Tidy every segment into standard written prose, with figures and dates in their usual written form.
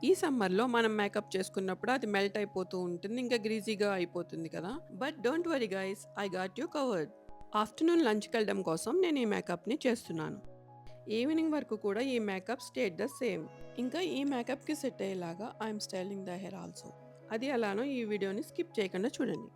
ఈ సమ్మర్‌లో మనం మేకప్ చేసుకున్నప్పుడు అది మెల్ట్ అయిపోతూ ఉంటుంది. ఇంకా గ్రీజీగా అయిపోతుంది కదా! But don't worry guys, I got you covered. Afternoon లంచ్‌కెళ్ళడం కోసం నేను ఈ మేకప్‌ని చేస్తున్నాను. ఈవినింగ్ వరకు కూడా ఈ మేకప్ స్టేట్ ద సేమ్. ఇంకా ఈ మేకప్‌కి సెట్ అయ్యేలాగా I'm styling the hair also. అది ఎలానో ఈ వీడియోని స్కిప్ చేయకుండా చూడండి.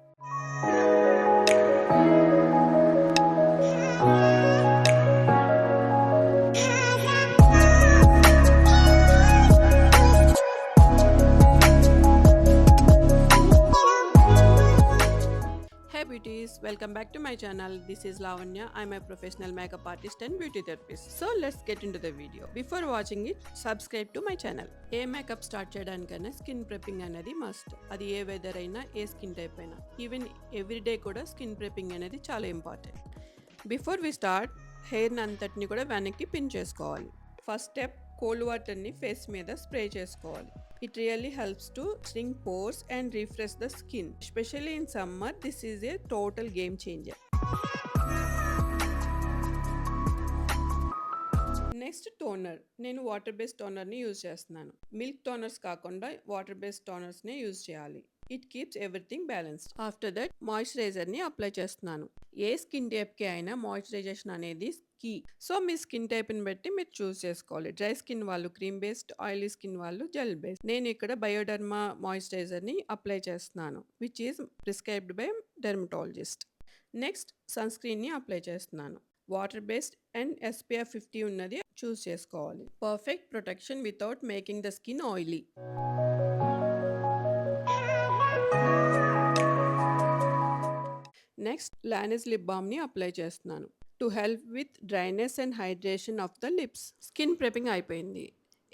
Hey beauties, welcome back to my channel. This is Lavanya. I'm a professional makeup artist and beauty therapist. So let's get into the video. Before watching it, subscribe to my channel. ఏ makeup start చేయడానికైనా skin prepping అనేది must. అది ఏ weather అయినా, ఏ skin type అయినా. Even everyday కూడా skin prepping అనేది చాలా ఇంపార్టెంట్. బిఫోర్ వి స్టార్ట్, హెయిర్ని అంతటిని కూడా వెనక్కి పిన్ చేసుకోవాలి. ఫస్ట్ స్టెప్, కోల్డ్ వాటర్ని ఫేస్ మీద స్ప్రే చేసుకోవాలి. It really helps to shrink pores and refresh the skin. Especially in summer, this is a total game changer. Next toner. నేను water based టోనర్ని యూజ్ చేస్తున్నాను. మిల్క్ టోనర్స్ కాకుండా water based టోనర్స్నే use చేయాలి. It keeps everything balanced. After that మాయిశ్చరైజర్ని apply చేస్తున్నాను. ఏ skin టైప్కి అయినా మాయిశ్చరైజేషన్ అనేది కీ. సో మీ స్కిన్ టైప్ని బట్టి మీరు చూస్ చేసుకోవాలి. డ్రై స్కిన్ వాళ్ళు క్రీమ్ బేస్డ్, ఆయిలీ స్కిన్ వాళ్ళు జెల్ బేస్డ్. నేను ఇక్కడ బయోడర్మా మాయిశ్చరైజర్ని అప్లై చేస్తున్నాను, which is prescribed by dermatologist. Next sun స్క్రీన్ని అప్లై చేస్తున్నాను. వాటర్ బేస్డ్ అండ్ SPF 50 ఉన్నది చూస్ చేసుకోవాలి. Perfect protection without making the skin oily. Next Laneige lip బామ్ని అప్లై చేస్తున్నాను to help with dryness and hydration of the lips. Skin prepping అయిపోయింది.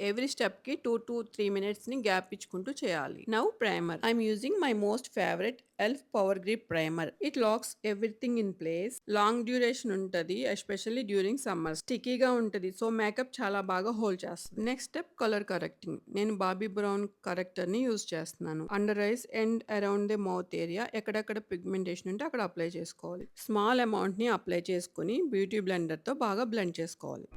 Every స్టెప్కి 2 to 3 మినిట్స్ని gap ఇచ్చుకుంటూ చేయాలి. Now primer. I'm using my most favourite Elf power grip primer. It locks everything in place. Long duration ఉంటుంది, especially during summer. స్టికీగా ఉంటుంది, so makeup చాలా బాగా హోల్డ్ చేస్తుంది. Next step, colour correcting. నేను బాబీ బ్రౌన్ కరెక్టర్ని యూజ్ చేస్తున్నాను. Under eyes and around the mouth area ఎక్కడెక్కడ pigmentation ఉంటే అక్కడ అప్లై చేసుకోవాలి. స్మాల్ అమౌంట్ని అప్లై చేసుకుని బ్యూటీ బ్లెండర్తో బాగా బ్లెండ్ చేసుకోవాలి.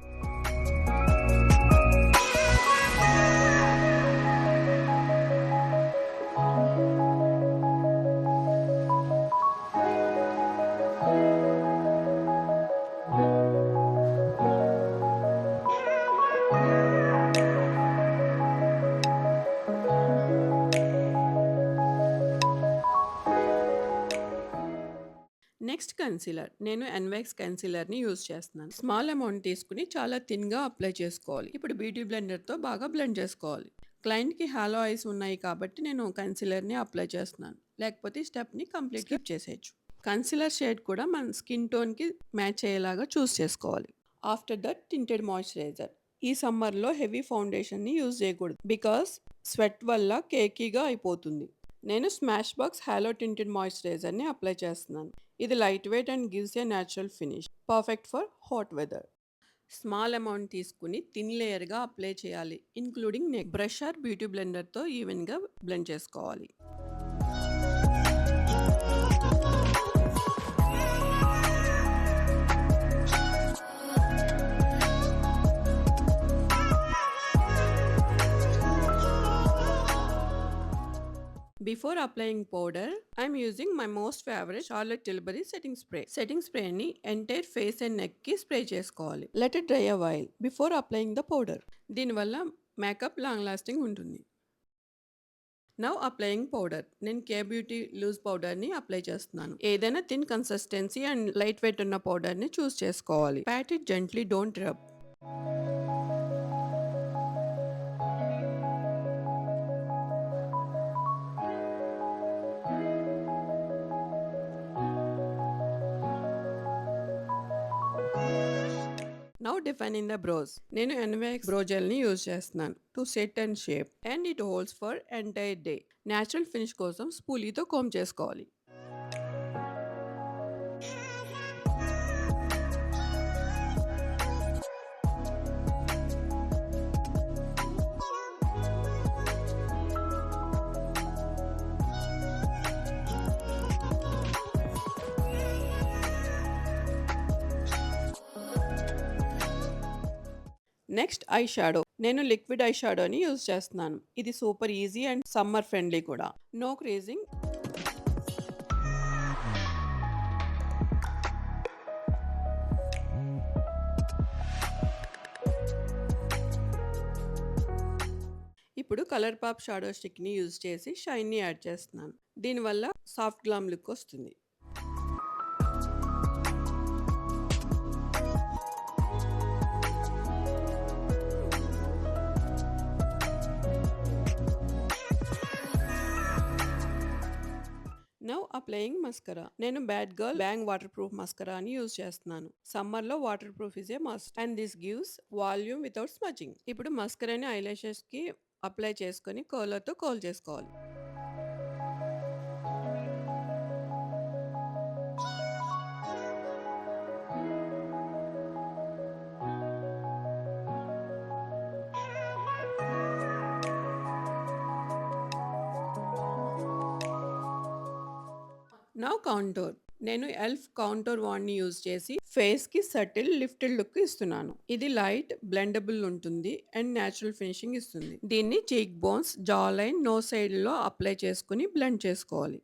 Next concealer. నేను ఎన్వెక్స్ కన్సీలర్ని యూజ్ చేస్తున్నాను. స్మాల్ అమౌంట్ తీసుకుని చాలా థిన్గా అప్లై చేసుకోవాలి. ఇప్పుడు బ్యూటీ బ్లెండర్తో బాగా బ్లెండ్ చేసుకోవాలి. క్లయింట్కి హాలో ఐస్ ఉన్నాయి కాబట్టి నేను కన్సీలర్ని అప్లై చేస్తున్నాను, లేకపోతే స్టెప్ని కంప్లీట్ స్కిప్ చేసేయచ్చు. కన్సీలర్ షేడ్ కూడా మన స్కిన్ టోన్కి మ్యాచ్ అయ్యేలాగా చూస్ చేసుకోవాలి. After that tinted moisturiser. ఈ సమ్మర్లో హెవీ ఫౌండేషన్ని యూజ్ చేయకూడదు, బికాస్ స్వెట్ వల్ల కేకీగా అయిపోతుంది. నేను స్మాష్ బాక్స్ హాలో టింటెడ్ మాయిశ్చరైజర్ని అప్లై చేస్తున్నాను. ఇది lightweight and gives a natural finish, perfect for hot weather. Small amount తీసుకుని థిన్ లేయర్గా అప్లై చేయాలి, including neck. Brush or beauty బ్లెండర్తో ఈవెన్గా బ్లెండ్ చేసుకోవాలి. Before applying powder, I'm using my most favorite Charlotte Tilbury setting spray. Setting spray ni entire face and neck ki spray చేసుకోవాలి. Let it dry a while before applying the powder. దీనివల్ల makeup long lasting ఉంటుంది. Now applying powder. నేను కే beauty loose పౌడర్ని apply చేస్తున్నాను. ఏదైనా thin consistency and light weight ఉన్న పౌడర్ని చూస్ చేసుకోవాలి. Pat it gently, don't rub. Now defining the bros. నేను ఎన్వెక్స్ బ్రో జెల్ని యూజ్ చేస్తున్నాను to set and shape, and it holds for entire day. Natural finish కోసం స్పూలీతో come చేసుకోవాలి. Next eye shadow. నేను liquid I షాడోని use చేస్తున్నాను. ఇది super easy and summer friendly కూడా. No creasing. ఇప్పుడు ColourPop shadow స్టిక్ని use చేసి షైన్ని యాడ్ చేస్తున్నాను. దీనివల్ల సాఫ్ట్ గ్లామ్ లుక్ వస్తుంది. Now applying mascara. నేను bad girl bang waterproof mascara అని యూజ్ చేస్తున్నాను. సమ్మర్ లో waterproof is a must and this gives volume without smudging. ఇప్పుడు మస్కరాని ఐలాషెస్ కి అప్లై చేసుకొని కర్లర్తో కర్ల్ చేసుకోవాలి. Now contour. నేను ఎల్ఫ్ కాంటోర్ వాండ్ని యూజ్ చేసి ఫేస్ కి సటిల్ లిఫ్టెడ్ లుక్ ఇస్తున్నాను. ఇది లైట్ బ్లెండబుల్ ఉంటుంది అండ్ న్యాచురల్ ఫినిషింగ్ ఇస్తుంది. దీన్ని cheekbones, jawline, nose side లో అప్లై చేసుకుని బ్లెండ్ చేసుకోవాలి.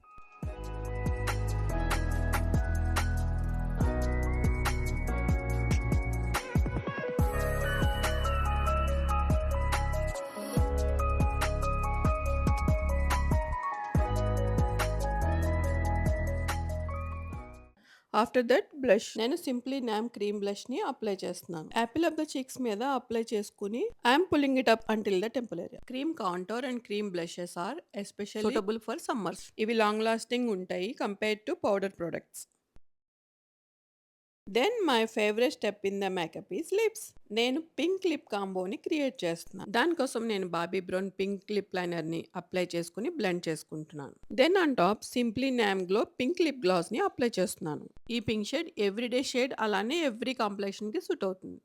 After that blush. నేను సింప్లీ నామ్ క్రీమ్ బ్లష్ ని అప్లై చేస్తున్నాను. యాపిల్ ఆఫ్ ద చీక్స్ మీద అప్లై చేసుకుని I'm pulling it up until the temple area. Cream contour and cream blushes are especially suitable for summers. ఇవి long lasting ఉంటాయి compared to powder products. Then my favourite step in the makeup is lips. నేను pink lip కాంబోని create చేస్తున్నాను. దానికోసం నేను Bobbi Brown pink lip లైనర్ని apply చేసుకుని blend చేసుకుంటున్నాను. Then on top Simply Nam glow pink lip గ్లాస్ని అప్లై చేస్తున్నాను. ఈ పింక్ షేడ్ ఎవ్రీడే షేడ్, అలానే ఎవ్రీ కాంప్లెక్షన్కి సూట్ అవుతుంది.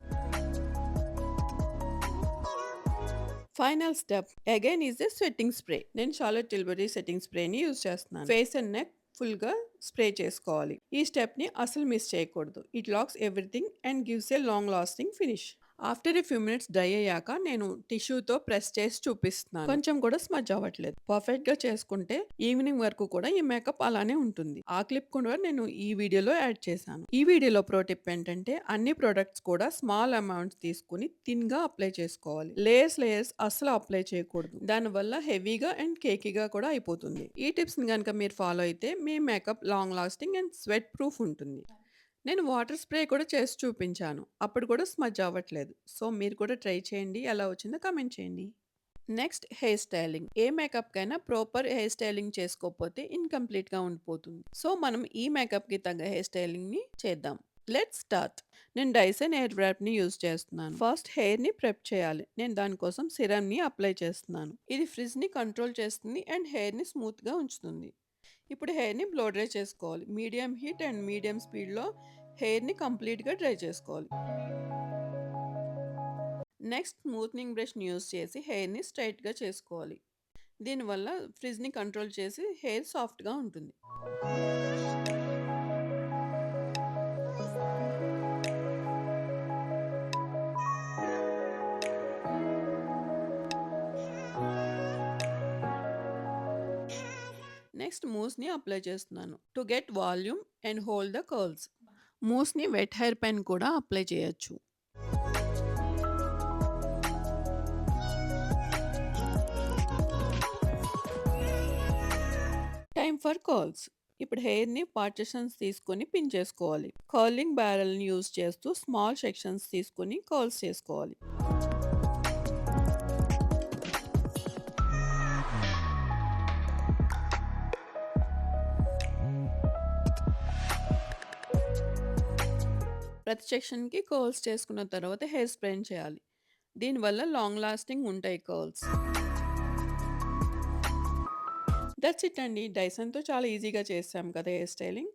Final step again is the setting spray. నేను చార్లెట్ టిల్బరీ సెట్టింగ్ స్ప్రేని యూజ్ చేస్తున్నాను. ఫేస్ అండ్ నెక్ ఫుల్గా స్ప్రే చేసుకోవాలి. ఈ స్టెప్ని అసలు మిస్ చేయకూడదు. It locks everything and gives a long lasting finish. After a few minutes dry అయ్యాక నేను టిష్యూతో ప్రెస్ చేసి చూపిస్తున్నాను. కొంచెం కూడా స్మజ్ అవ్వట్లేదు. పర్ఫెక్ట్ గా చేసుకుంటే ఈవినింగ్ వరకు కూడా ఈ మేకప్ అలానే ఉంటుంది. ఆ క్లిప్ కూడా నేను ఈ వీడియోలో యాడ్ చేశాను. ఈ వీడియోలో ప్రో టిప్ ఏంటంటే అన్ని ప్రొడక్ట్స్ కూడా స్మాల్ అమౌంట్స్ తీసుకుని థిన్ గా అప్లై చేసుకోవాలి. లేయర్స్ అస్సలు అప్లై చేయకూడదు. దానివల్ల హెవీగా అండ్ కేకీగా కూడా అయిపోతుంది. ఈ టిప్స్ ని కనుక మీరు ఫాలో అయితే మీ makeup long lasting and sweat proof ఉంటుంది. నేను వాటర్ స్ప్రే కూడా చేసి చూపించాను. అప్పుడు కూడా స్మజ్ అవ్వట్లేదు. సో మీరు కూడా ట్రై చేయండి. ఎలా వచ్చిందో కామెంట్ చేయండి. Next hair styling. ఏ మేకప్కైనా ప్రాపర్ హెయిర్ స్టైలింగ్ చేసుకోకపోతే ఇన్కంప్లీట్గా ఉండిపోతుంది. సో మనం ఈ మేకప్కి తగ్గ హెయిర్ స్టైలింగ్ని చేద్దాం. Let's start. నేను డైసన్ హెయిర్ వ్రాప్ని యూజ్ చేస్తున్నాను. ఫస్ట్ హెయిర్ని ప్రెప్ చేయాలి. నేను దానికోసం సిరమ్ని అప్లై చేస్తున్నాను. ఇది ఫ్రిజ్ని కంట్రోల్ చేస్తుంది అండ్ హెయిర్ని స్మూత్గా ఉంచుతుంది. ఇప్పుడు హెయిర్ని బ్లో డ్రై చేసుకోవాలి. మీడియం హీట్ అండ్ మీడియం స్పీడ్లో హెయిర్ని కంప్లీట్గా డ్రై చేసుకోవాలి. నెక్స్ట్ స్మూత్నింగ్ బ్రష్ని యూజ్ చేసి హెయిర్ని స్ట్రైట్గా చేసుకోవాలి. దీనివల్ల ఫ్రిజ్ని కంట్రోల్ చేసి హెయిర్ సాఫ్ట్గా ఉంటుంది. నెక్స్ట్ మూస్ని అప్లై చేస్తున్నాను. To get volume and hold the curls. మూస్ని వెట్ హెయిర్ పైన కూడా అప్లై చేయొచ్చు. Time for curls. ఇప్పుడు హెయిర్ని పార్టిషన్స్ తీసుకొని పిన్ చేసుకోవాలి. కర్లింగ్ బ్యారెల్ని యూజ్ చేస్తూ స్మాల్ సెక్షన్స్ తీసుకొని కర్ల్స్ చేసుకోవాలి. ప్రతి సెక్షన్కి కర్ల్స్ చేసుకున్న తర్వాత హెయిర్ స్ప్రెయిన్ చేయాలి. దీనివల్ల లాంగ్ లాస్టింగ్ ఉంటాయి కర్ల్స్. దట్స్ ఇట్ అండి. డైసన్తో చాలా ఈజీగా చేసాం కదా హెయిర్ స్టైలింగ్.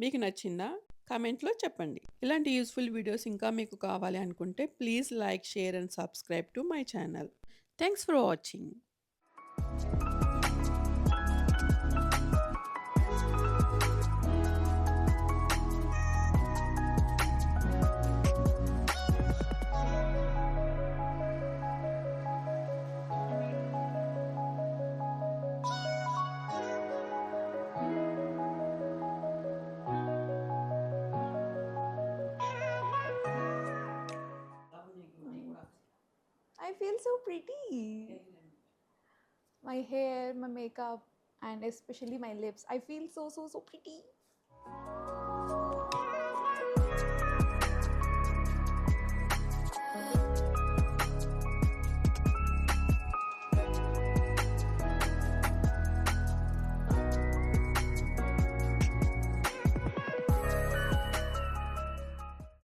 మీకు నచ్చిందా? కామెంట్లో చెప్పండి. ఇలాంటి యూస్ఫుల్ వీడియోస్ ఇంకా మీకు కావాలి అనుకుంటే please like, share and subscribe to my channel. Thanks for watching. feel so pretty. My hair, my makeup, and especially my lips. I feel so pretty.